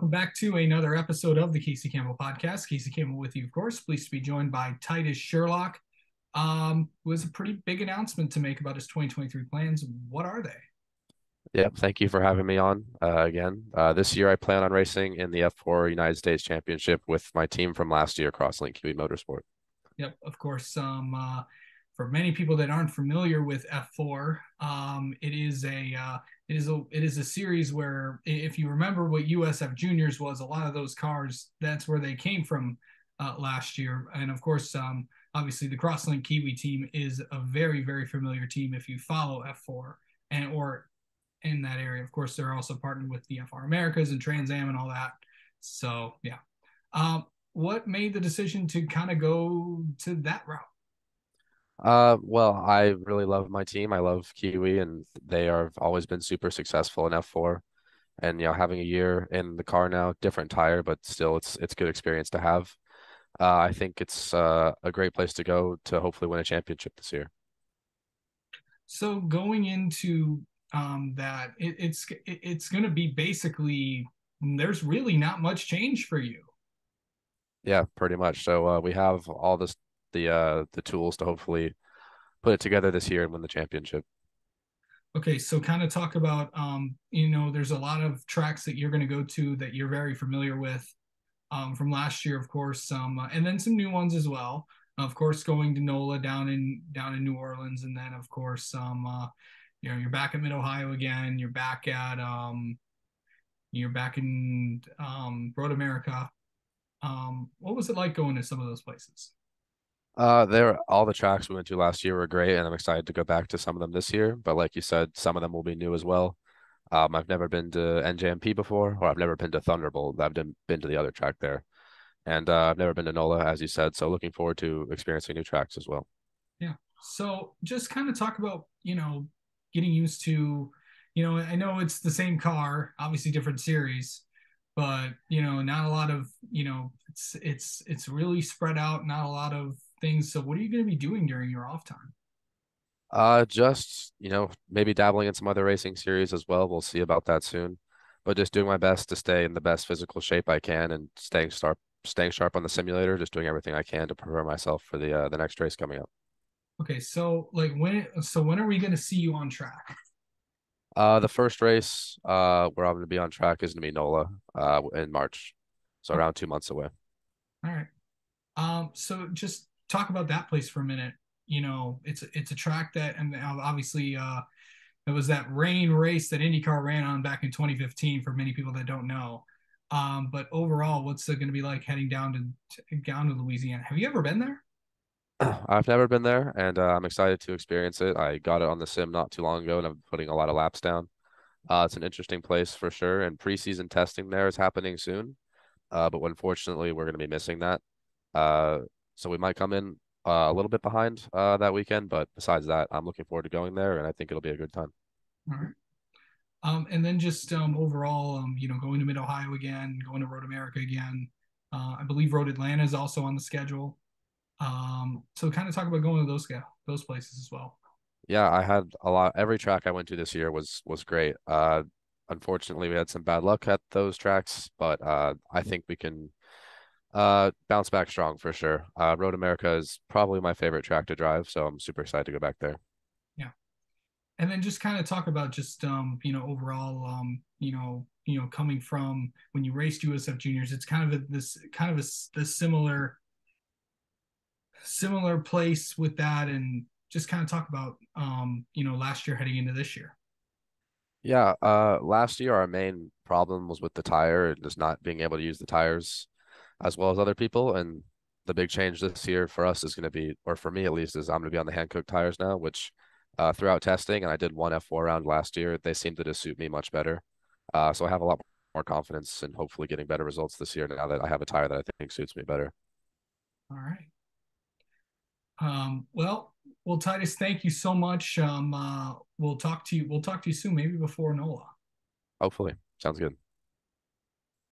Welcome back to another episode of the Casey Campbell podcast. Casey Campbell with you, of course. Pleased to be joined by Titus Sherlock. Was a pretty big announcement to make about his 2023 plans. What are they? Yep, thank you for having me on again. This year, I plan on racing in the F4 United States Championship with my team from last year, Crosslink Kiwi Motorsport. Yep, of course. For many people that aren't familiar with F4, it is a series where, if you remember what USF Juniors was, a lot of those cars, that's where they came from last year. And of course, obviously, the Crosslink Kiwi team is a very, very familiar team if you follow F4 and or in that area. Of course, they're also partnered with the FR Americas and Trans Am and all that. So yeah. What made the decision to kind of go to that route? Well, I really love my team. I love Kiwi, and they have always been super successful in F4. And having a year in the car now, different tire, but still, it's good experience to have. I think it's a great place to go to hopefully win a championship this year. So going into that, it's going to be basically there's really not much change for you. Yeah, pretty much. So we have all the tools to hopefully put it together this year and win the championship. Okay, so kind of talk about there's a lot of tracks that you're going to go to that you're very familiar with from last year, of course, and then some new ones as well. Of course, going to NOLA down in New Orleans, and then of course, you're back at Mid Ohio again. You're back in Road America. What was it like going to some of those places? There all the tracks we went to last year were great, and I'm excited to go back to some of them this year. But like you said, some of them will be new as well. I've never been to NJMP before, or I've never been to Thunderbolt. I've been to the other track there, and I've never been to NOLA, as you said. So looking forward to experiencing new tracks as well. Yeah. So just kind of talk about, getting used to, I know it's the same car, obviously different series, but not a lot of, it's really spread out, not a lot of things. So what are you going to be doing during your off time? Just maybe dabbling in some other racing series as well. We'll see about that soon. But just doing my best to stay in the best physical shape I can and staying sharp on the simulator, just doing everything I can to prepare myself for the next race coming up. Okay, so like when are we going to see you on track? The first race where I'm going to be on track is going to be NOLA in March, so Okay, around 2 months away. all right. So just talk about that place for a minute. It's a track that, and obviously, it was that rain race that IndyCar ran on back in 2015 for many people that don't know. But overall, what's it going to be like heading down to Louisiana? Have you ever been there? I've never been there, and I'm excited to experience it. I got it on the sim not too long ago, and I'm putting a lot of laps down. It's an interesting place for sure, and preseason testing there is happening soon. But unfortunately, we're going to be missing that. Uh, so we might come in a little bit behind that weekend, but besides that, I'm looking forward to going there, and I think it'll be a good time. All right. And then just overall, going to Mid Ohio again, going to Road America again. I believe Road Atlanta is also on the schedule. So kind of talk about going to those places as well. Yeah, I had a lot. Every track I went to this year was great. Unfortunately, we had some bad luck at those tracks, but I think we can bounce back strong for sure. Road America is probably my favorite track to drive, so I'm super excited to go back there. Yeah. And then just kind of talk about just overall coming from when you raced USF juniors, it's kind of this similar place with that, and just kind of talk about last year heading into this year. Yeah, last year our main problem was with the tire and just not being able to use the tires as well as other people. And the big change this year for us is going to be, or for me at least, is I'm going to be on the Hankook tires now, which throughout testing, and I did one F4 round last year, they seem to just suit me much better. So I have a lot more confidence in hopefully getting better results this year now that I have a tire that I think suits me better. All right. Well, Titus, thank you so much. We'll talk to you soon, maybe before NOLA. Hopefully. Sounds good.